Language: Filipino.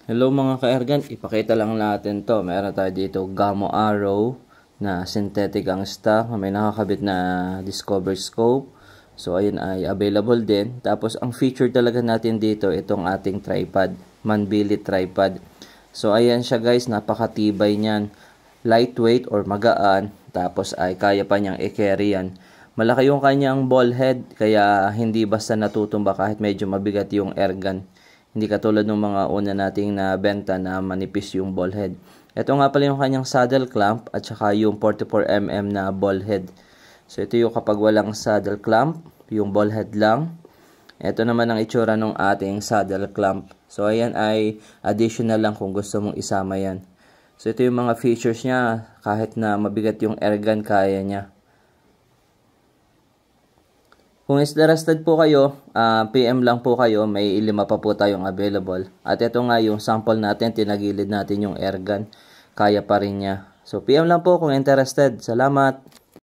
Hello mga ka-ergan, ipakita lang natin to. Meron tayo dito Gamo Arrow na synthetic ang stock. May nakakabit na Discover Scope. So ayun ay available din. Tapos ang feature talaga natin dito itong ating tripod, Manbilit tripod. So ayan siya guys, napakatibay niyan. Lightweight or magaan. Tapos ay kaya pa niyang i-carry yan. Malaki yung kanyang ball head kaya hindi basta natutumba kahit medyo mabigat yung airgun. Hindi katulad ng mga una nating na benta na manipis yung ball head. Ito nga pala yung kanyang saddle clamp at saka yung 44mm na ball head. So ito yung kapag walang saddle clamp, yung ball head lang. Ito naman ang itsura ng ating saddle clamp. So ayan ay additional lang kung gusto mong isama yan. So ito yung mga features niya, kahit na mabigat yung airgun kaya niya. Kung interested po kayo, PM lang po kayo, may 5 pa po tayong available. At ito nga yung sample natin, tinagilid natin yung airgun, kaya pa rin niya. So PM lang po kung interested. Salamat!